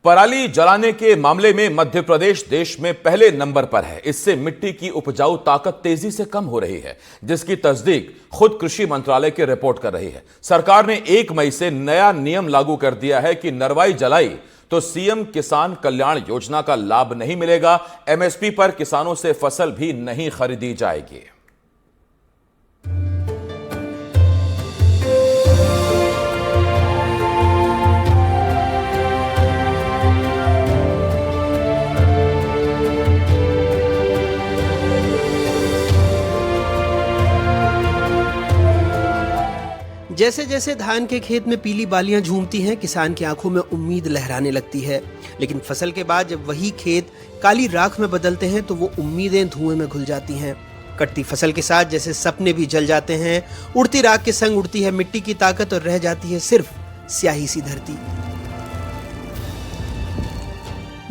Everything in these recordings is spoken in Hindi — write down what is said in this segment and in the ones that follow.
पराली जलाने के मामले में मध्य प्रदेश देश में पहले नंबर पर है। इससे मिट्टी की उपजाऊ ताकत तेजी से कम हो रही है, जिसकी तस्दीक खुद कृषि मंत्रालय की रिपोर्ट कर रही है। सरकार ने 1 मई से नया नियम लागू कर दिया है कि नरवाई जलाई तो सीएम किसान कल्याण योजना का लाभ नहीं मिलेगा। एमएसपी पर किसानों से फसल भी नहीं खरीदी जाएगी। जैसे जैसे धान के खेत में पीली बालियां झूमती हैं, किसान की आंखों में उम्मीद लहराने लगती है। लेकिन फसल के बाद जब वही खेत काली राख में बदलते हैं तो वो उम्मीदें धुएं में घुल जाती हैं। कटती फसल के साथ जैसे सपने भी जल जाते हैं। उड़ती राख के संग उड़ती है मिट्टी की ताकत और रह जाती है सिर्फ स्याही सी धरती।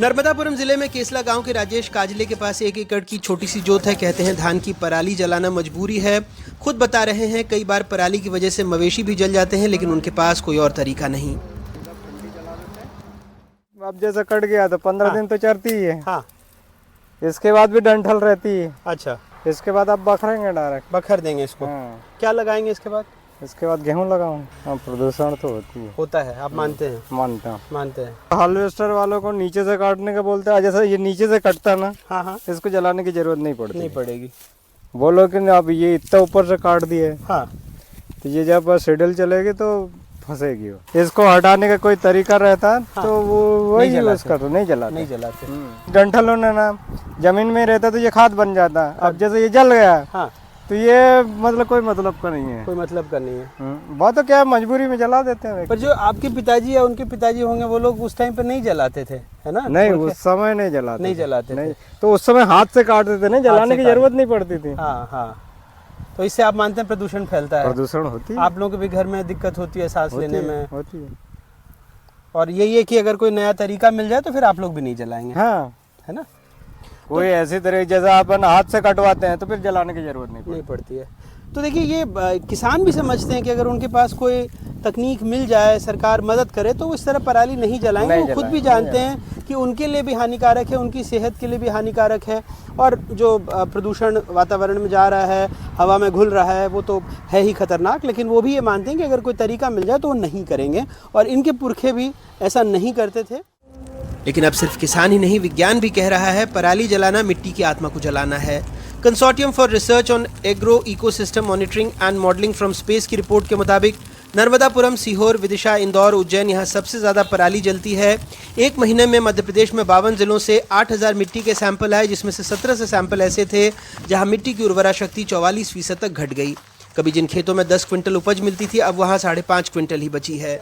नर्मदापुरम जिले में केसला गांव के राजेश काजले के पास 1 एकड़ की छोटी सी जोत है। कहते हैं धान की पराली जलाना मजबूरी है। खुद बता रहे हैं कई बार पराली की वजह से मवेशी भी जल जाते हैं, लेकिन उनके पास कोई और तरीका नहीं। अब जैसे कट गया तो 15 दिन तो चरती ही है। हाँ। इसके बाद भी डंठल रहती है। अच्छा, इसके बाद आप बखरेंगे डायरेक्ट। बखर देंगे इसको। हाँ। क्या लगाएंगे इसके बाद? इसके बाद गेहूं लगाऊं। हाँ, प्रदूषण तो होता है, आप मानते हैं? मानते हैं। हार्वेस्टर वालों को नीचे से काटने का बोलते हैं। जैसे ये नीचे से कटता ना, हाँ, इसको जलाने की जरूरत नहीं पड़ेगी। बोलो कि अब ये इतना ऊपर से काट दिए, हाँ, तो ये जब शेड्यूल चलेगी तो फंसेगी वो। इसको हटाने का कोई तरीका रहता है। हाँ। तो वो वही यूज करते, नहीं जलाते। डंठल होने ना जमीन में रहता तो ये खाद बन जाता। अब जैसे ये जल गया, हाँ, तो ये मतलब कोई मतलब का नहीं है। वो तो क्या मजबूरी में जला देते हैं। पर जो आपके पिताजी या उनके पिताजी होंगे वो लोग उस टाइम पे नहीं जलाते थे, है ना? नहीं, उस समय नहीं जलाते थे। तो उस समय हाथ से काटते थे, नहीं जलाने की जरूरत नहीं पड़ती थी। हाँ। तो इससे आप मानते हैं प्रदूषण फैलता है? प्रदूषण होती है। आप लोगों के भी घर में दिक्कत होती है सांस लेने में? होती है। और यही है कि अगर कोई नया तरीका मिल जाए तो फिर आप लोग भी नहीं जलाएंगे। हाँ, है ना? कोई ऐसी तरह जैसा अपन हाथ से कटवाते हैं तो फिर जलाने की जरूरत नहीं पड़ती है। तो देखिए, ये किसान भी समझते हैं कि अगर उनके पास कोई तकनीक मिल जाए, सरकार मदद करे, तो वो इस तरह पराली नहीं जलाएंगे। वो खुद भी जानते हैं कि उनके लिए भी हानिकारक है, उनकी सेहत के लिए भी हानिकारक है। और जो प्रदूषण वातावरण में जा रहा है, हवा में घुल रहा है, वो तो है ही खतरनाक। लेकिन वो भी ये मानते हैं कि अगर कोई तरीका मिल जाए तो वो नहीं करेंगे, और इनके पुरखे भी ऐसा नहीं करते थे। लेकिन अब सिर्फ किसान ही नहीं, विज्ञान भी कह रहा है पराली जलाना मिट्टी की आत्मा को जलाना है। Consortium for research on agro ecosystem monitoring and modelling from space की रिपोर्ट के मुताबिक नर्मदापुरम, सीहोर, विदिशा, इंदौर, उज्जैन यहाँ सबसे ज़्यादा पराली जलती है। 1 महीने में मध्य प्रदेश में 52 जिलों से 8000 मिट्टी के सैंपल आए, जिसमें से 17 से सैंपल ऐसे थे जहाँ मिट्टी की उर्वरा शक्ति 44% तक घट गई। कभी जिन खेतों में 10 क्विंटल उपज मिलती थी, अब वहाँ 5.5 क्विंटल ही बची है।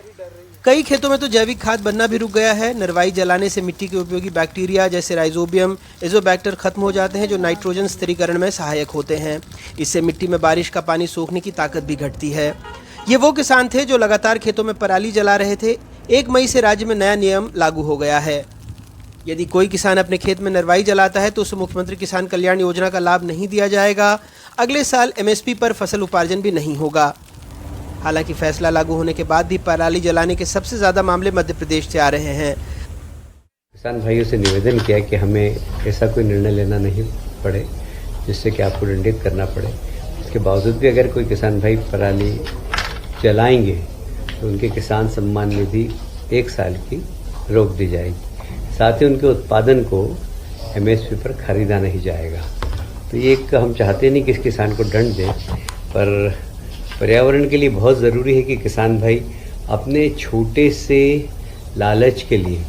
कई खेतों में तो जैविक खाद बनना भी रुक गया है। नरवाई जलाने से मिट्टी के उपयोगी बैक्टीरिया जैसे राइजोबियम, एजोबैक्टर खत्म हो जाते हैं, जो नाइट्रोजन स्थिरीकरण में सहायक होते हैं। इससे मिट्टी में बारिश का पानी सोखने की ताकत भी घटती है। ये वो किसान थे जो लगातार खेतों में पराली जला रहे थे। 1 मई से राज्य में नया नियम लागू हो गया है। यदि कोई किसान अपने खेत में नरवाई जलाता है तो उसे मुख्यमंत्री किसान कल्याण योजना का लाभ नहीं दिया जाएगा। अगले साल एमएसपी पर फसल उपार्जन भी नहीं होगा। हालांकि फैसला लागू होने के बाद भी पराली जलाने के सबसे ज्यादा मामले मध्य प्रदेश से आ रहे हैं। किसान भाइयों से निवेदन किया कि हमें ऐसा कोई निर्णय लेना नहीं पड़े जिससे कि आपको दंडित करना पड़े। इसके बावजूद भी अगर कोई किसान भाई पराली जलाएंगे तो उनके किसान सम्मान निधि 1 साल की रोक दी जाएगी। साथ ही उनके उत्पादन को एमएसपी पर खरीदा नहीं जाएगा। तो ये एक हम चाहते नहीं कि इस किसान को दंड दें, पर पर्यावरण के लिए बहुत ज़रूरी है कि किसान भाई अपने छोटे से लालच के लिए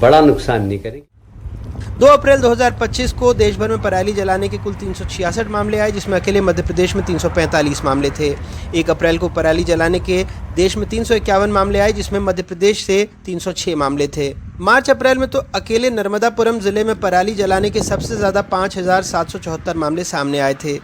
बड़ा नुकसान नहीं करें। 2 अप्रैल 2025 को देश भर में पराली जलाने के कुल 366 मामले आए, जिसमें अकेले मध्य प्रदेश में 345 मामले थे। 1 अप्रैल को पराली जलाने के देश में 351 मामले आए, जिसमें मध्य प्रदेश से 306 मामले थे। मार्च अप्रैल में तो अकेले नर्मदापुरम जिले में पराली जलाने के सबसे ज़्यादा 5774 मामले सामने आए थे।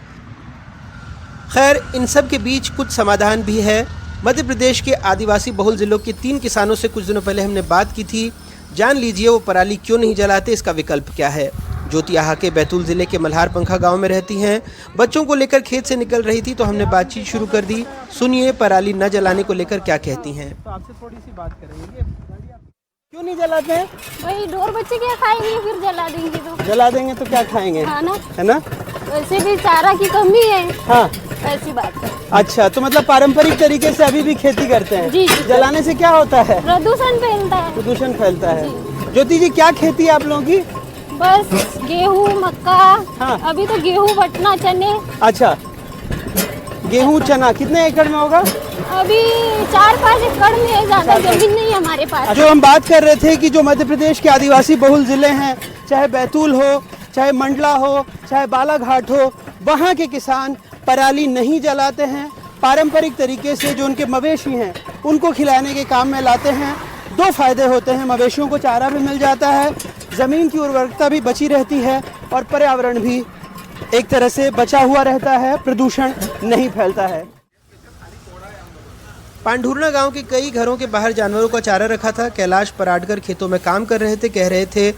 खैर, इन सब के बीच कुछ समाधान भी है। मध्य प्रदेश के आदिवासी बहुल जिलों के 3 किसानों से कुछ दिनों पहले हमने बात की थी। जान लीजिए वो पराली क्यों नहीं जलाते, इसका विकल्प क्या है। ज्योति आहा के बैतूल जिले के मल्हार पंखा गांव में रहती हैं। बच्चों को लेकर खेत से निकल रही थी तो हमने बातचीत शुरू कर दी। सुनिए पराली न जलाने को लेकर क्या कहती हैं। तो आपसे थोड़ी सी बात करेंगे क्यों नहीं जलाते हैं? वही ढोर बच्चे क्या खाएंगे, फिर जला देंगे तो जला देंगे तो क्या खाएंगे, हाँ ना, है ना? वैसे भी चारा की कमी है। हाँ, ऐसी बात है। अच्छा, तो मतलब पारंपरिक तरीके से अभी भी खेती करते हैं। जी, जी। जलाने से क्या होता है? प्रदूषण फैलता है। प्रदूषण फैलता है। ज्योति जी, क्या खेती है आप लोगों की? बस गेहूँ, मक्का। हाँ। अभी तो गेहूँ, बटना, चने। अच्छा, गेहूं चना कितने एकड़ में होगा? अभी 4-5 एकड़ में है, ज्यादा जमीन नहीं है हमारे पास। जो हम बात कर रहे थे कि जो मध्य प्रदेश के आदिवासी बहुल जिले हैं, चाहे बैतूल हो, चाहे मंडला हो, चाहे बालाघाट हो, वहाँ के किसान पराली नहीं जलाते हैं। पारंपरिक तरीके से जो उनके मवेशी हैं उनको खिलाने के काम में लाते हैं। दो फायदे होते हैं, मवेशियों को चारा भी मिल जाता है, ज़मीन की उर्वरकता भी बची रहती है और पर्यावरण भी एक तरह से बचा हुआ रहता है, प्रदूषण नहीं फैलता है। पांढुर्णा गांव के कई घरों के बाहर जानवरों का चारा रखा था। कैलाश पराडकर खेतों में काम कर रहे थे, कह रहे थे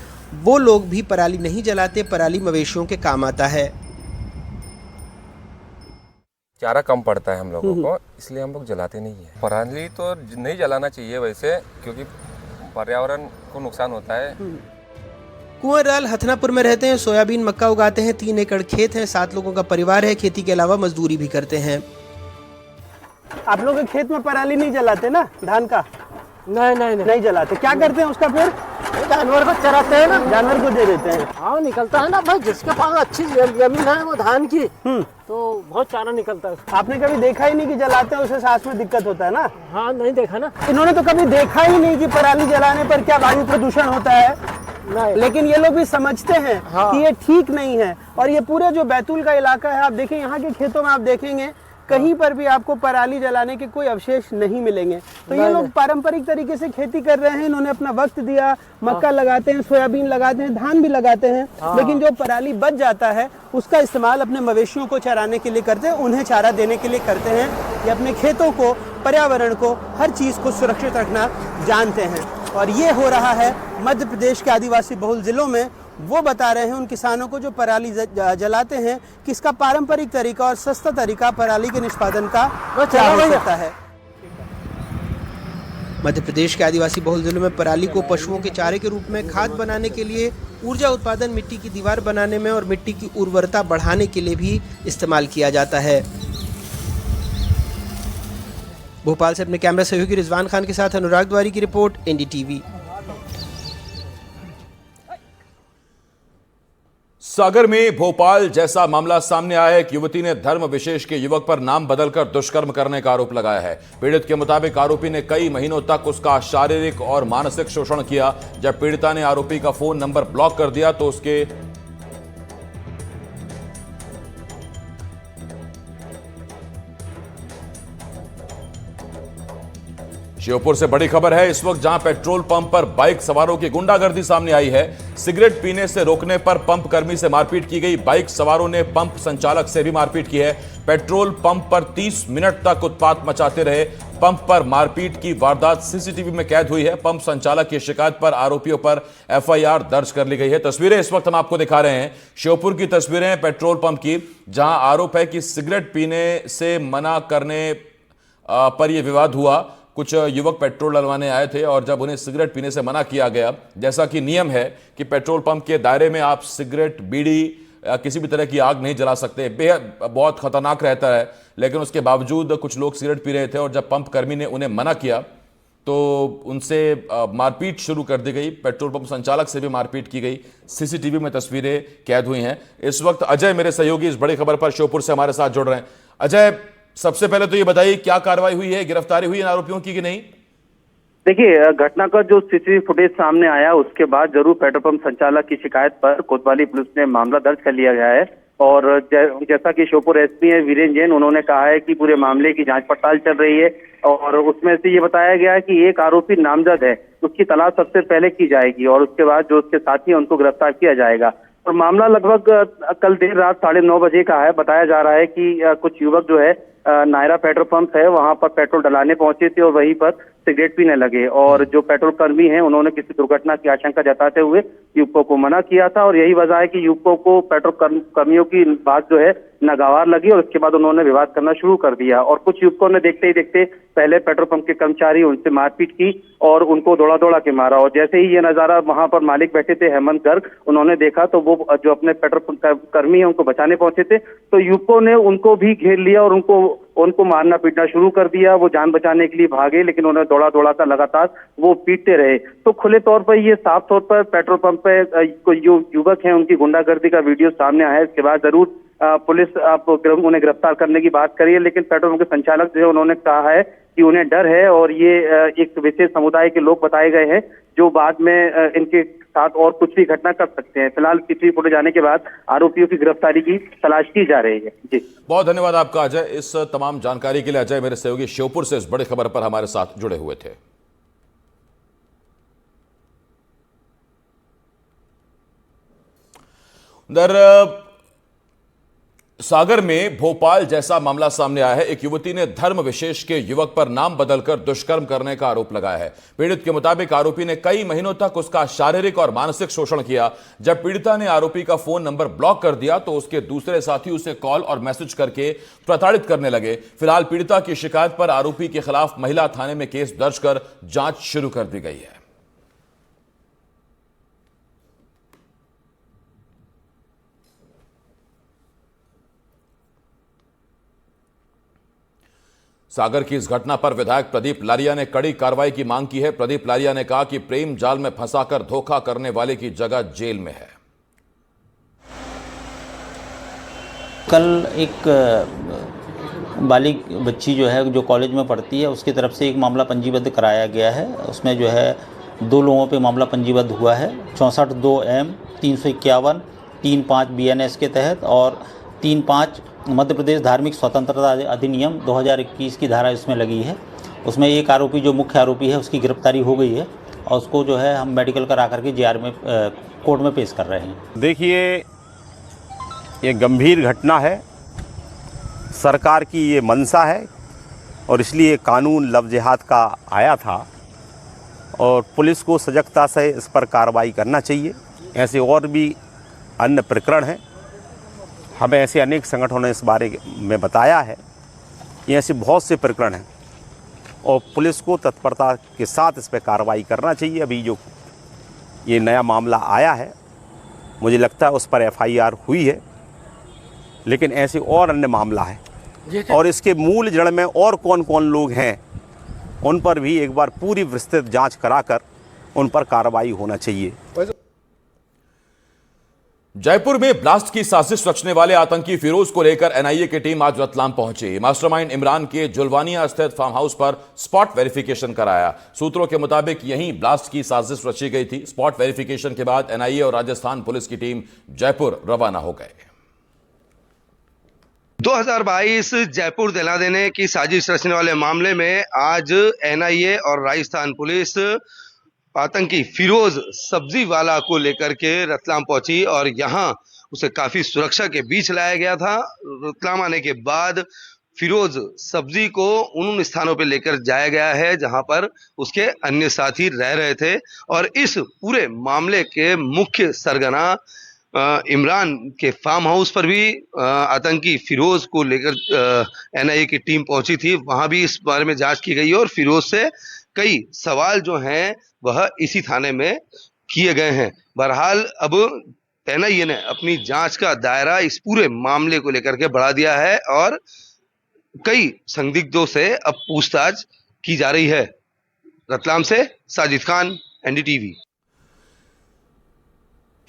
वो लोग भी पराली नहीं जलाते, पराली मवेशियों के काम आता है। चारा कम पड़ता है हम लोगों को, इसलिए हम लोग जलाते नहीं है। पराली तो नहीं जलाना चाहिए वैसे, क्योंकि पर्यावरण को नुकसान होता है। कुंवरलाल हथनापुर में रहते हैं, सोयाबीन मक्का उगाते हैं, 3 एकड़ खेत है, 7 लोगों का परिवार है, खेती के अलावा मजदूरी भी करते हैं। आप लोग खेत में पराली नहीं जलाते ना, धान का? नहीं जलाते। क्या करते हैं उसका फिर? जानवर को चराते हैं ना, जानवर को दे देते हैं। हाँ निकलता है ना भाई, जिसके पास अच्छी जमीन है वो धान की, तो बहुत चारा निकलता है। आपने कभी देखा ही नहीं कि जलाते हैं, उसे सांस में दिक्कत होता है ना? हाँ नहीं देखा ना, इन्होंने तो कभी देखा ही नहीं कि पराली जलाने पर क्या वायु प्रदूषण होता है। नहीं। लेकिन ये लोग भी समझते हैं हाँ। कि ये ठीक नहीं है। और ये पूरे जो बैतूल का इलाका है, आप देखें यहाँ के खेतों में आप देखेंगे कहीं पर भी आपको पराली जलाने के कोई अवशेष नहीं मिलेंगे। तो ये लोग पारंपरिक तरीके से खेती कर रहे हैं, इन्होंने अपना वक्त दिया, मक्का लगाते हैं, सोयाबीन लगाते हैं, धान भी लगाते हैं। लेकिन जो पराली बच जाता है उसका इस्तेमाल अपने मवेशियों को चराने के लिए करते हैं, उन्हें चारा देने के लिए करते हैं। ये अपने खेतों को, पर्यावरण को, हर चीज को सुरक्षित रखना जानते हैं। और ये हो रहा है मध्य प्रदेश के आदिवासी बहुल जिलों में। वो बता रहे हैं उन किसानों को जो पराली जलाते हैं कि इसका पारंपरिक तरीका और सस्ता तरीका पराली के निष्पादन का क्या हो सकता है। मध्य प्रदेश के आदिवासी बहुल जिलों में पराली को पशुओं के चारे के रूप में, खाद बनाने के लिए, ऊर्जा उत्पादन, मिट्टी की दीवार बनाने में और मिट्टी की उर्वरता बढ़ाने के लिए भी इस्तेमाल किया जाता है। भोपाल से अपने कैमरा सहयोगी रिजवान खान के साथ अनुराग द्वारी की रिपोर्ट, एनडीटीवी। सागर में भोपाल जैसा मामला सामने आया है। एक युवती ने धर्म विशेष के युवक पर नाम बदलकर दुष्कर्म करने का आरोप लगाया है। पीड़ित के मुताबिक आरोपी ने कई महीनों तक उसका शारीरिक और मानसिक शोषण किया। जब पीड़िता ने आरोपी का फोन नंबर ब्लॉक कर दिया तो उसके श्योपुर से बड़ी खबर है इस वक्त, जहां पेट्रोल पंप पर बाइक सवारों की गुंडागर्दी सामने आई है। सिगरेट पीने से रोकने पर पंप कर्मी से मारपीट की गई। बाइक सवारों ने पंप संचालक से भी मारपीट की है। पेट्रोल पंप पर 30 मिनट तक उत्पात मचाते रहे। पंप पर मारपीट की वारदात सीसीटीवी में कैद हुई है। पंप संचालक की शिकायत पर आरोपियों पर एफआईआर दर्ज कर ली गई है। तस्वीरें इस वक्त हम आपको दिखा रहे हैं, श्योपुर की तस्वीरें हैं पेट्रोल पंप की, जहां आरोप है कि सिगरेट पीने से मना करने पर यह विवाद हुआ। कुछ युवक पेट्रोल डलवाने आए थे और जब उन्हें सिगरेट पीने से मना किया गया, जैसा कि नियम है कि पेट्रोल पंप के दायरे में आप सिगरेट, बीड़ी, किसी भी तरह की आग नहीं जला सकते, बेहद बहुत खतरनाक रहता है। लेकिन उसके बावजूद कुछ लोग सिगरेट पी रहे थे और जब पंप कर्मी ने उन्हें मना किया तो उनसे मारपीट शुरू कर दी गई। पेट्रोल पंप संचालक से भी मारपीट की गई। सीसीटीवी में तस्वीरें कैद हुई हैं। इस वक्त अजय मेरे सहयोगी इस बड़ी खबर पर श्योपुर से हमारे साथ जुड़ रहे हैं। अजय, सबसे पहले तो ये बताइए क्या कार्रवाई हुई है, गिरफ्तारी हुई इन आरोपियों की कि नहीं? देखिए, घटना का जो सीसीटीवी फुटेज सामने आया उसके बाद जरूर पेट्रोल पंप संचालक की शिकायत पर कोतवाली पुलिस ने मामला दर्ज कर लिया गया है। और जैसा कि श्योपुर एसपी है वीरेंद्र जैन, उन्होंने कहा है कि पूरे मामले की जांच पड़ताल चल रही है और उसमें से ये बताया गया है कि एक आरोपी नामजद है, उसकी तलाश सबसे पहले की जाएगी और उसके बाद जो उसके साथी हैं उनको गिरफ्तार किया जाएगा। और मामला लगभग कल देर रात 9:30 बजे का है। बताया जा रहा है कि कुछ युवक जो है नायरा पेट्रोल पंप है वहां पर पेट्रोल डलाने पहुंचे थे और वहीं पर सिगरेट पीने लगे और जो पेट्रोल कर्मी हैं उन्होंने किसी दुर्घटना की आशंका जताते हुए युवकों को मना किया था और यही वजह है कि युवकों को पेट्रोल कर्मियों की बात जो है नागवार लगी और उसके बाद उन्होंने विवाद करना शुरू कर दिया। और कुछ युवकों ने देखते ही देखते पहले पेट्रोल पंप के कर्मचारी उनसे मारपीट की और उनको दौड़ा दौड़ा के मारा। और जैसे ही ये नजारा वहां पर मालिक बैठे थे हेमंत गर्ग, उन्होंने देखा तो वो जो अपने पेट्रोल पंप कर्मी है उनको बचाने पहुंचे थे, तो युवकों ने उनको भी घेर लिया और उनको मारना पीटना शुरू कर दिया। वो जान बचाने के लिए भागे लेकिन उन्हें दौड़ा दौड़ा कर लगातार वो पीटते रहे। तो खुले तौर पर ये साफ तौर पर पेट्रोल पंप पे जो युवक हैं उनकी गुंडागर्दी का वीडियो सामने आया है। इसके बाद जरूर पुलिस उन्हें गिरफ्तार करने की बात करी है, लेकिन पेट्रोल पंप के संचालक जो है उन्होंने कहा है कि उन्हें डर है और ये एक विशेष समुदाय के लोग बताए गए हैं जो बाद में इनके साथ और कुछ भी घटना कर सकते हैं। फिलहाल सीसीटीवी फुटेज आने के बाद आरोपियों की गिरफ्तारी की तलाश की जा रही है। जी बहुत धन्यवाद आपका अजय, इस तमाम जानकारी के लिए। अजय मेरे सहयोगी श्योपुर से इस बड़ी खबर पर हमारे साथ जुड़े हुए थे। उधर सागर में भोपाल जैसा मामला सामने आया है। एक युवती ने धर्म विशेष के युवक पर नाम बदलकर दुष्कर्म करने का आरोप लगाया है। पीड़ित के मुताबिक आरोपी ने कई महीनों तक उसका शारीरिक और मानसिक शोषण किया। जब पीड़िता ने आरोपी का फोन नंबर ब्लॉक कर दिया तो उसके दूसरे साथी उसे कॉल और मैसेज करके प्रताड़ित करने लगे। फिलहाल पीड़िता की शिकायत पर आरोपी के खिलाफ महिला थाने में केस दर्ज कर जांच शुरू कर दी गई है। सागर की इस घटना पर विधायक प्रदीप लारिया ने कड़ी कार्रवाई की मांग की है। प्रदीप लारिया ने कहा कि प्रेम जाल में फंसाकर धोखा करने वाले की जगह जेल में है। कल एक बालिग बच्ची जो है जो कॉलेज में पढ़ती है उसकी तरफ से एक मामला पंजीबद्ध कराया गया है। उसमें जो है 2 लोगों पे मामला पंजीबद्ध हुआ है। 64(2)M 351 35 BNS के तहत और 35 मध्य प्रदेश धार्मिक स्वतंत्रता अधिनियम 2021 की धारा इसमें लगी है। उसमें एक आरोपी जो मुख्य आरोपी है उसकी गिरफ्तारी हो गई है और उसको जो है हम मेडिकल करा करके JR में कोर्ट में पेश कर रहे हैं। देखिए, ये गंभीर घटना है। सरकार की ये मंशा है और इसलिए कानून लव जिहाद का आया था और पुलिस को सजगता से इस पर कार्रवाई करना चाहिए। ऐसे और भी अन्य प्रकरण हैं, हमें ऐसे अनेक संगठनों ने इस बारे में बताया है। ये ऐसे बहुत से प्रकरण हैं और पुलिस को तत्परता के साथ इस पर कार्रवाई करना चाहिए। अभी जो ये नया मामला आया है मुझे लगता है उस पर FIR हुई है, लेकिन ऐसे और अन्य मामला है और इसके मूल जड़ में और कौन कौन लोग हैं उन पर भी एक बार पूरी विस्तृत जांच कराकर उन पर कार्रवाई होना चाहिए। जयपुर में ब्लास्ट की साजिश रचने वाले आतंकी फिरोज को लेकर NIA की टीम आज रतलाम पहुंची। मास्टरमाइंड इमरान के जुलवानिया स्थित फार्म हाउस पर स्पॉट वेरिफिकेशन कराया। सूत्रों के मुताबिक यहीं ब्लास्ट की साजिश रची गई थी। स्पॉट वेरिफिकेशन के बाद NIA और राजस्थान पुलिस की टीम जयपुर रवाना हो गए। 2022 जयपुर दिला देने की साजिश रचने वाले मामले में आज NIA और राजस्थान पुलिस आतंकी फिरोज सब्जी वाला को लेकर के रतलाम पहुंची और यहां उसे काफी सुरक्षा के बीच लाया गया था। रतलाम आने के बाद फिरोज सब्जी को उन स्थानों पर लेकर जाया गया है जहां पर उसके अन्य साथी रह रहे थे और इस पूरे मामले के मुख्य सरगना इमरान के फार्म हाउस पर भी आतंकी फिरोज को लेकर NIA की टीम पहुंची थी। वहां भी इस बारे में जांच की गई है और फिरोज से कई सवाल जो हैं वह इसी थाने में किए गए हैं। बहरहाल अब NIA ने अपनी जांच का दायरा इस पूरे मामले को लेकर के बढ़ा दिया है और कई संदिग्धों से अब पूछताछ की जा रही है। रतलाम से साजिद खान, NDTV।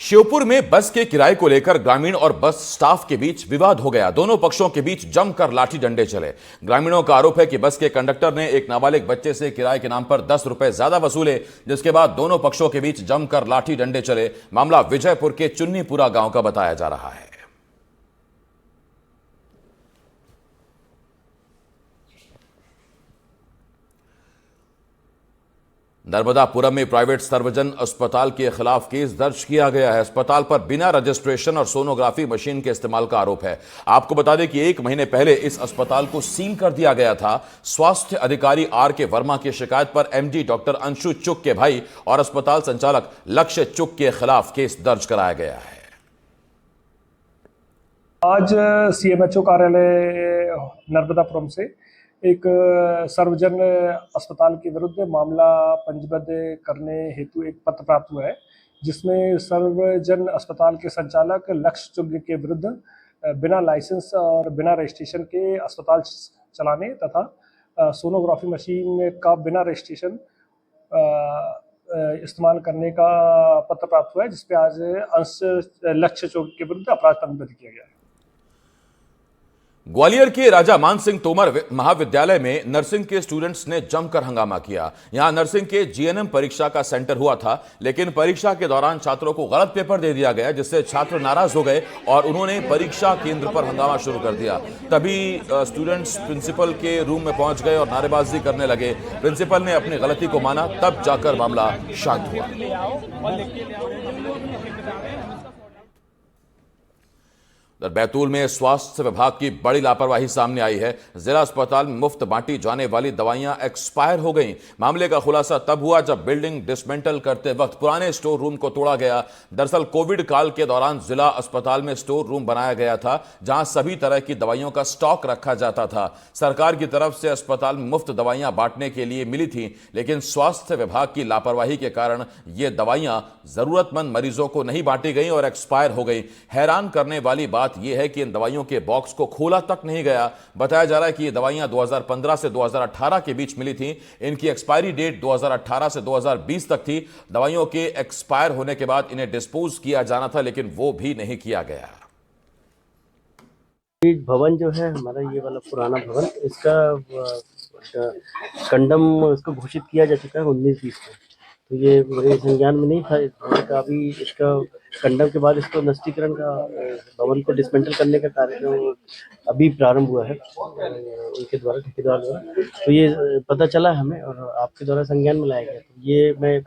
श्योपुर में बस के किराए को लेकर ग्रामीण और बस स्टाफ के बीच विवाद हो गया। दोनों पक्षों के बीच जमकर लाठी डंडे चले। ग्रामीणों का आरोप है कि बस के कंडक्टर ने एक नाबालिग बच्चे से किराए के नाम पर 10 रुपए ज्यादा वसूले, जिसके बाद दोनों पक्षों के बीच जमकर लाठी डंडे चले। मामला विजयपुर के चुन्नीपुरा गांव का बताया जा रहा है। नर्मदापुरम में प्राइवेट सर्वजन अस्पताल के खिलाफ केस दर्ज किया गया है। अस्पताल पर बिना रजिस्ट्रेशन और सोनोग्राफी मशीन के इस्तेमाल का आरोप है। आपको बता दें कि 1 महीने पहले इस अस्पताल को सील कर दिया गया था। स्वास्थ्य अधिकारी आर.के. वर्मा की शिकायत पर एमडी डॉक्टर अंशु चुग के भाई और अस्पताल संचालक लक्ष्य चुग के खिलाफ केस दर्ज कराया गया है। आज सीएमएचओ कार्यालय नर्मदापुरम से एक सर्वजन अस्पताल के विरुद्ध मामला पंजीबद्ध करने हेतु एक पत्र प्राप्त हुआ है, जिसमें सर्वजन अस्पताल के संचालक लक्ष्य चुग के विरुद्ध बिना लाइसेंस और बिना रजिस्ट्रेशन के अस्पताल चलाने तथा सोनोग्राफी मशीन का बिना रजिस्ट्रेशन इस्तेमाल करने का पत्र प्राप्त हुआ है, जिसपे आज लक्ष्य चुग के विरुद्ध अपराध पंजीबद्ध किया गया है। ग्वालियर के राजा मान सिंह तोमर महाविद्यालय में नर्सिंग के स्टूडेंट्स ने जमकर हंगामा किया। यहां नर्सिंग के जीएनएम परीक्षा का सेंटर हुआ था, लेकिन परीक्षा के दौरान छात्रों को गलत पेपर दे दिया गया, जिससे छात्र नाराज हो गए और उन्होंने परीक्षा केंद्र पर हंगामा शुरू कर दिया। तभी स्टूडेंट्स प्रिंसिपल के रूम में पहुंच गए और नारेबाजी करने लगे। प्रिंसिपल ने अपनी गलती को माना, तब जाकर मामला शांत हुआ। बैतूल में स्वास्थ्य विभाग की बड़ी लापरवाही सामने आई है। जिला अस्पताल में मुफ्त बांटी जाने वाली दवाइयां एक्सपायर हो गईं। मामले का खुलासा तब हुआ जब बिल्डिंग डिसमेंटल करते वक्त पुराने स्टोर रूम को तोड़ा गया। दरअसल कोविड काल के दौरान जिला अस्पताल में स्टोर रूम बनाया गया था, जहां सभी तरह की दवाइयों का स्टॉक रखा जाता था। सरकार की तरफ से अस्पताल में मुफ्त दवाइयां बांटने के लिए मिली थी, लेकिन स्वास्थ्य विभाग की लापरवाही के कारण ये दवाइयां जरूरतमंद मरीजों को नहीं बांटी गई और एक्सपायर हो गई। हैरान करने वाली बात यह है कि इन दवाइयों के बॉक्स को खोला तक नहीं गया। बताया जा रहा है कि ये दवाइयां 2015 से 2018 के बीच मिली थी। इनकी एक्सपायरी डेट 2018 से 2020 तक थी। दवाइयों के एक्सपायर होने के बाद इन्हें डिस्पोज किया जाना था, लेकिन वो भी नहीं किया गया। भवन जो है हमारा, ये वाला पुराना भवन, इसका कंडम इसको घोषित किया जा चुका है 19-20 को। तो ये मेरे संज्ञान में नहीं था का। अभी इसका कंडम के बाद इसको नष्टीकरण का, भवन को डिसमेंटल करने का कार्य अभी प्रारंभ हुआ है उनके द्वारा, ठेकेदार द्वारा। तो ये पता चला हमें और आपके द्वारा संज्ञान में लाया गया। तो ये मैं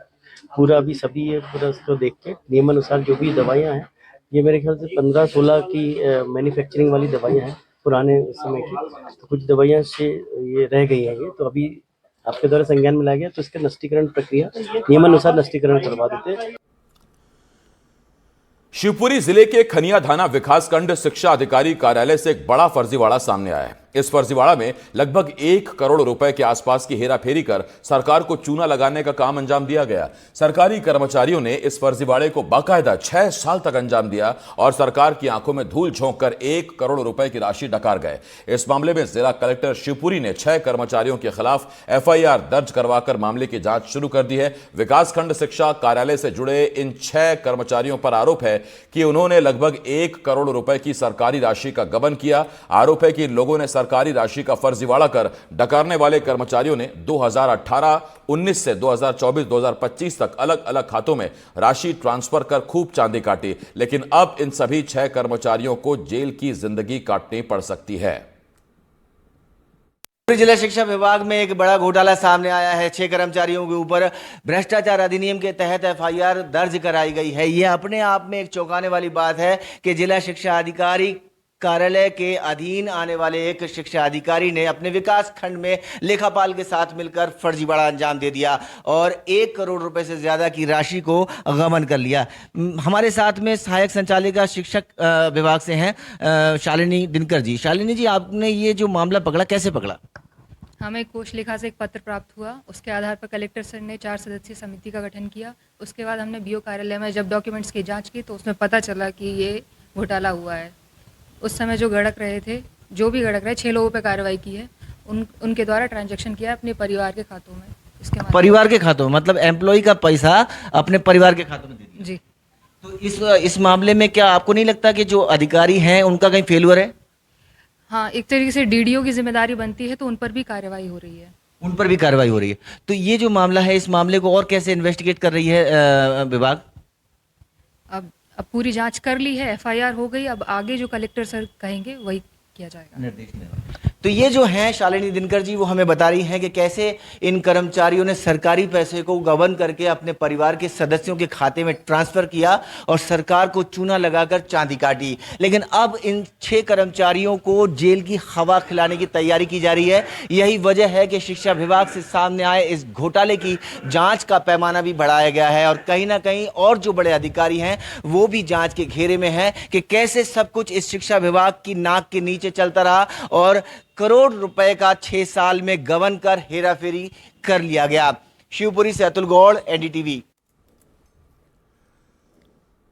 पूरा अभी सभी ये पूरा इसको देख के नियमानुसार जो भी दवाइयाँ हैं, ये मेरे ख्याल से 15-16 की मैन्युफैक्चरिंग वाली दवाइयाँ हैं पुराने समय की। तो कुछ दवाइयाँ से ये रह गई हैं, ये तो अभी आपके द्वारा संज्ञान में लाया गया। तो इसका नष्टीकरण प्रक्रिया नियमानुसार नष्टीकरण करवा देते हैं। शिवपुरी जिले के खनिया थाना विकासखंड शिक्षा अधिकारी कार्यालय से एक बड़ा फर्जीवाड़ा सामने आया है। इस फर्जीवाड़ा में लगभग 1 करोड़ रुपए के आसपास की हेराफेरी कर सरकार को चूना लगाने का काम अंजाम दिया गया। सरकारी कर्मचारियों ने इस फर्जीवाड़े को बाकायदा 6 साल तक अंजाम दिया और सरकार की आंखों में धूल झोंक कर 1 करोड़ रुपए की राशि डकार गए। इस मामले में जिला कलेक्टर शिवपुरी ने 6 कर्मचारियों के खिलाफ एफआईआर दर्ज करवाकर मामले की जांच शुरू कर दी है। विकासखंड शिक्षा कार्यालय से जुड़े इन 6 कर्मचारियों पर आरोप है कि उन्होंने लगभग 1 करोड़ रुपए की सरकारी राशि का गबन किया। आरोप है कि लोगों ने सरकारी राशि का फर्जीवाड़ा कर डकारने वाले कर्मचारियों ने 2018-19 से 2024-2025 तक अलग अलग खातों में राशि ट्रांसफर कर खूब चांदी काटी। लेकिन अब इन सभी 6 कर्मचारियों को जेल की जिंदगी काटनी पड़ सकती है। जिला शिक्षा विभाग में एक बड़ा घोटाला सामने आया है। 6 कर्मचारियों के ऊपर भ्रष्टाचार अधिनियम के तहत एफआईआर दर्ज कराई गई है। यह अपने आप में एक चौंकाने वाली बात है कि जिला शिक्षा अधिकारी कार्यालय के अधीन आने वाले एक शिक्षा अधिकारी ने अपने विकास खंड में लेखापाल के साथ मिलकर फर्जीवाड़ा अंजाम दे दिया और 1 करोड़ रुपए से ज्यादा की राशि को गबन कर लिया। हमारे साथ में सहायक संचालिका शिक्षक विभाग से हैं शालिनी दिनकर जी। शालिनी जी, आपने ये जो मामला पकड़ा, कैसे पकड़ा? हमें कोष लेखा से एक पत्र प्राप्त हुआ, उसके आधार पर कलेक्टर सर ने 4 सदस्यीय समिति का गठन किया। उसके बाद हमने बीओ कार्यालय में जब डॉक्यूमेंट्स की जांच की तो उसमें पता चला कि ये घोटाला हुआ है। उस समय जो गड़क रहे थे, जो भी गड़क रहे, 6 लोगों पे कार्रवाई की है। उनके द्वारा ट्रांजैक्शन किया अपने परिवार के खातों में। इसके परिवार के खातों में मतलब एम्प्लॉय का पैसा अपने परिवार के खातों में दे दिया? जी। तो इस मामले में क्या आपको नहीं लगता कि जो अधिकारी हैं उनका कहीं फेल्यूर है? हाँ, एक तरीके से डीडीओ की जिम्मेदारी बनती है, तो उन पर भी कार्रवाई हो रही है। उन पर भी कार्रवाई हो रही है। तो ये जो मामला है, इस मामले को और कैसे इन्वेस्टिगेट कर रही है विभाग? अब पूरी जांच कर ली है, एफआईआर हो गई। अब आगे जो कलेक्टर सर कहेंगे वही किया जाएगा। निर्देश तो ये जो हैं शालिनी दिनकर जी, वो हमें बता रही हैं कि कैसे इन कर्मचारियों ने सरकारी पैसे को गबन करके अपने परिवार के सदस्यों के खाते में ट्रांसफर किया और सरकार को चूना लगाकर चांदी काटी। लेकिन अब इन 6 कर्मचारियों को जेल की हवा खिलाने की तैयारी की जा रही है। यही वजह है कि शिक्षा विभाग से सामने आए इस घोटाले की जांच का पैमाना भी बढ़ाया गया है और कहीं ना कहीं और जो बड़े अधिकारी हैं वो भी जांच के घेरे में हैं कि कैसे सब कुछ इस शिक्षा विभाग की नाक के नीचे चलता रहा और करोड़ रुपए का 6 साल में गबन कर हेराफेरी कर लिया गया। शिवपुरी से अतुल गौड़, एनडीटीवी।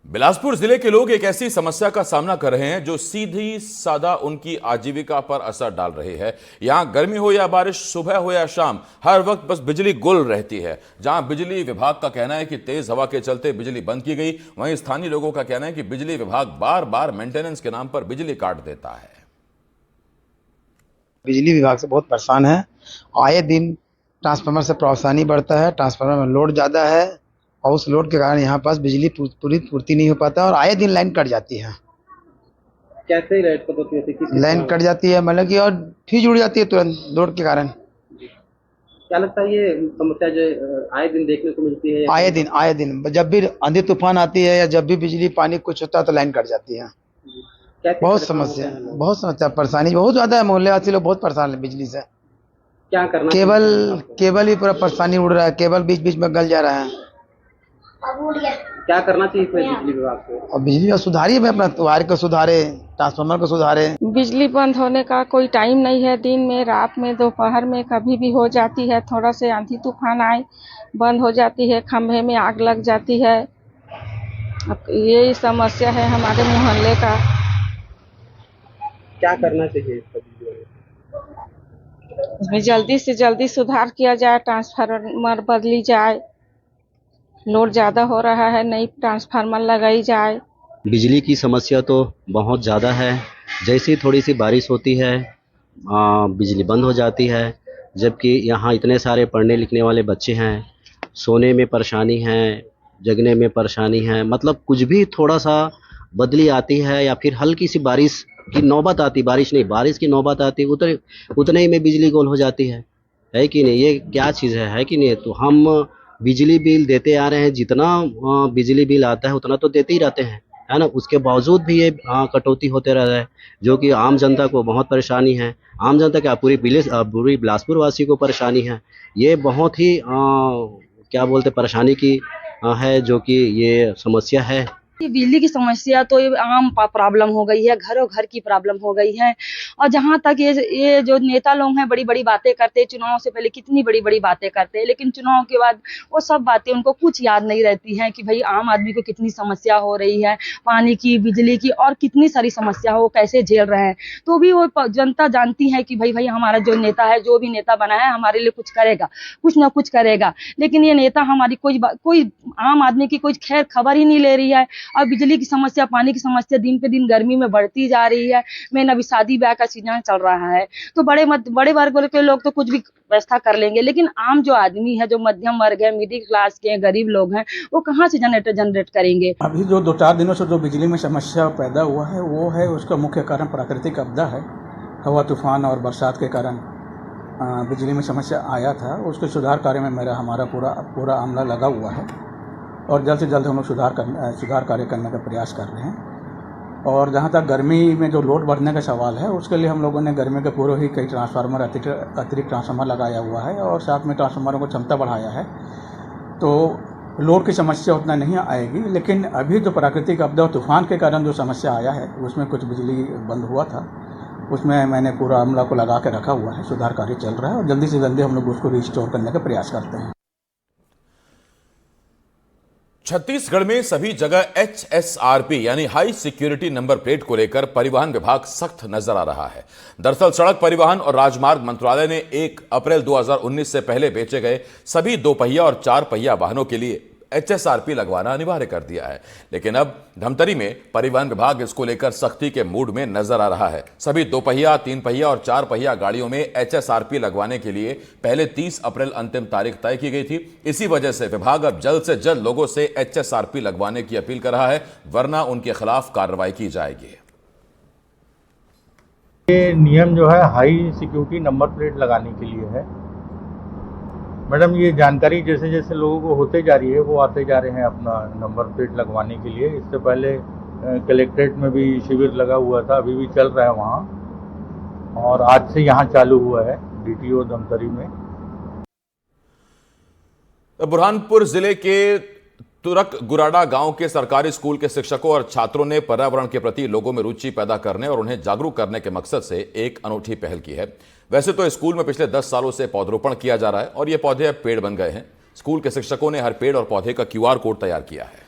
बिलासपुर जिले के लोग एक ऐसी समस्या का सामना कर रहे हैं जो सीधी सादा उनकी आजीविका पर असर डाल रही है। यहां गर्मी हो या बारिश, सुबह हो या शाम, हर वक्त बस बिजली गुल रहती है। जहां बिजली विभाग का कहना है कि तेज हवा के चलते बिजली बंद की गई, वहीं स्थानीय लोगों का कहना है कि बिजली विभाग बार बार मेंटेनेंस के नाम पर बिजली काट देता है। बिजली विभाग से बहुत परेशान है। आए दिन ट्रांसफार्मर से परेशानी बढ़ता है, ट्रांसफार्मर में लोड ज़्यादा है और उस लोड के कारण यहाँ पास बिजली पूरी पूर्ति नहीं हो पाता और आए दिन लाइन कट जाती है। कैसे लाइट कट होती है? लाइन कट जाती है मतलब कि और फ्यूज उड़ जाती है तुरंत लोड के कारण। क्या लगता है ये समस्या जो आए दिन देखने को मिलती है? आए दिन जब भी आंधी तूफान आती है या जब भी बिजली पानी कुछ होता है तो लाइन कट जाती है। बहुत समस्या परेशानी बहुत ज्यादा है। मोहल्ले वासी लोग बहुत परेशान है बिजली से। क्या करना? केबल ही पूरा परेशानी उड़ रहा है, केबल बीच बीच में गल जा रहा है। क्या करना चाहिए बिजली विभाग को? और बिजली सुधारिए, अपना वायर को सुधारे, ट्रांसफार्मर को सुधारे। बिजली बंद होने का कोई टाइम नहीं है, दिन में, रात में, दोपहर में, कभी भी हो जाती है। थोड़ा से आंधी तूफान आए बंद हो जाती है, खंभे में आग लग जाती है। अब यही समस्या है हमारे मोहल्ले का। क्या करना चाहिए इसमें? जल्दी से जल्दी सुधार किया जाए, ट्रांसफार्मर बदली जाए, लोड ज़्यादा हो रहा है, नई ट्रांसफार्मर लगाई जाए। बिजली की समस्या तो बहुत ज़्यादा है। जैसे ही थोड़ी सी बारिश होती है बिजली बंद हो जाती है, जबकि यहाँ इतने सारे पढ़ने लिखने वाले बच्चे हैं, सोने में परेशानी है, जगने में परेशानी है। मतलब कुछ भी थोड़ा सा बदली आती है या फिर हल्की सी बारिश की नौबत आती, बारिश की नौबत आती, उतने ही में बिजली गोल हो जाती है कि नहीं? ये क्या चीज़ है कि नहीं? तो हम बिजली बिल देते आ रहे हैं, जितना बिजली बिल आता है उतना तो देते ही रहते हैं, है ना। उसके बावजूद भी ये कटौती होते रह रहा है, जो कि आम जनता को बहुत परेशानी है। आम जनता क्या, पूरी बिलासपुर वासी को परेशानी है। ये बहुत ही क्या बोलते परेशानी की है, जो कि ये समस्या है। बिजली की समस्या तो ये आम प्रॉब्लम हो गई है, घरों घर की प्रॉब्लम हो गई है। और जहाँ तक ये जो नेता लोग हैं बड़ी बड़ी बातें करते हैं, चुनाव से पहले कितनी बड़ी बड़ी बातें करते हैं, लेकिन चुनाव के बाद वो सब बातें उनको कुछ याद नहीं रहती हैं कि भाई आम आदमी को कितनी समस्या हो रही है, पानी की, बिजली की और कितनी सारी समस्या हो, वो कैसे झेल रहे हैं। तो भी वो जनता जानती है कि भाई हमारा जो नेता है, जो भी नेता बना है हमारे लिए कुछ करेगा, कुछ ना कुछ करेगा। लेकिन ये नेता हमारी कोई आम आदमी की कोई खैर खबर ही नहीं ले रही है। और बिजली की समस्या, पानी की समस्या दिन पे दिन गर्मी में बढ़ती जा रही है। मेन अभी शादी ब्याह का सीजन चल रहा है, तो बड़े वर्ग के लोग तो कुछ भी व्यवस्था कर लेंगे, लेकिन आम जो आदमी है, जो मध्यम वर्ग है, मिडिल क्लास के गरीब लोग हैं, वो कहाँ से जनरेट करेंगे? अभी जो 2-4 दिनों से जो बिजली में समस्या पैदा हुआ है, वो है उसका मुख्य कारण प्राकृतिक आपदा है। हवा तूफान और बरसात के कारण बिजली में समस्या आया था। उसके सुधार कार्य में हमारा पूरा अमला लगा हुआ है और जल्द से जल्द हम लोग सुधार कार्य करने का प्रयास कर रहे हैं। और जहाँ तक गर्मी में जो लोड बढ़ने का सवाल है, उसके लिए हम लोगों ने गर्मी के पूर्व ही कई ट्रांसफार्मर, अतिरिक्त ट्रांसफार्मर लगाया हुआ है और साथ में ट्रांसफार्मरों को क्षमता बढ़ाया है। तो लोड की समस्या उतना नहीं आएगी, लेकिन अभी जो प्राकृतिक आपदा और तूफान के कारण जो समस्या आया है, उसमें कुछ बिजली बंद हुआ था। उसमें मैंने पूरा अमला को लगा के रखा हुआ है, सुधार कार्य चल रहा है और जल्दी से जल्दी हम लोग उसको रिस्टोर करने का प्रयास करते हैं। छत्तीसगढ़ में सभी जगह HSRP यानी हाई सिक्योरिटी नंबर प्लेट को लेकर परिवहन विभाग सख्त नजर आ रहा है। दरअसल सड़क परिवहन और राजमार्ग मंत्रालय ने 1 अप्रैल 2019 से पहले बेचे गए सभी 2 पहिया और 4 पहिया वाहनों के लिए HSRP लगवाना अनिवार्य कर दिया है। लेकिन अब धमतरी में परिवहन विभाग इसको लेकर सख्ती के मूड में नजर आ रहा है। सभी 2 पहिया, 3 पहिया और 4 पहिया गाड़ियों में HSRP लगवाने के लिए पहले 30 अप्रैल अंतिम तारीख तय की गई थी। इसी वजह से विभाग अब जल्द से जल्द लोगों से HSRP लगवाने की अपील कर रहा है, वरना उनके खिलाफ कार्रवाई की जाएगी। ये नियम जो है हाई सिक्योरिटी नंबर प्लेट लगाने के लिए है। मैडम ये जानकारी जैसे जैसे लोगों को होते जा रही है वो आते जा रहे हैं अपना नंबर प्लेट लगवाने के लिए। इससे पहले कलेक्ट्रेट में भी शिविर लगा हुआ था, अभी भी चल रहा है वहाँ, और आज से यहाँ चालू हुआ है DTO धमतरी में। बुरहानपुर जिले के तुरक गुराडा गांव के सरकारी स्कूल के शिक्षकों और छात्रों ने पर्यावरण के प्रति लोगों में रुचि पैदा करने और उन्हें जागरूक करने के मकसद से एक अनूठी पहल की है। वैसे तो स्कूल में पिछले 10 सालों से पौधरोपण किया जा रहा है और ये पौधे अब पेड़ बन गए हैं। स्कूल के शिक्षकों ने हर पेड़ और पौधे का QR कोड तैयार किया है।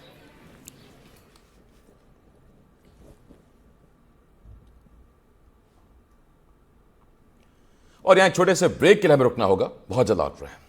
और यहां छोटे से ब्रेक के लिए हमें रुकना होगा, बहुत जल्द लौट रहे हैं।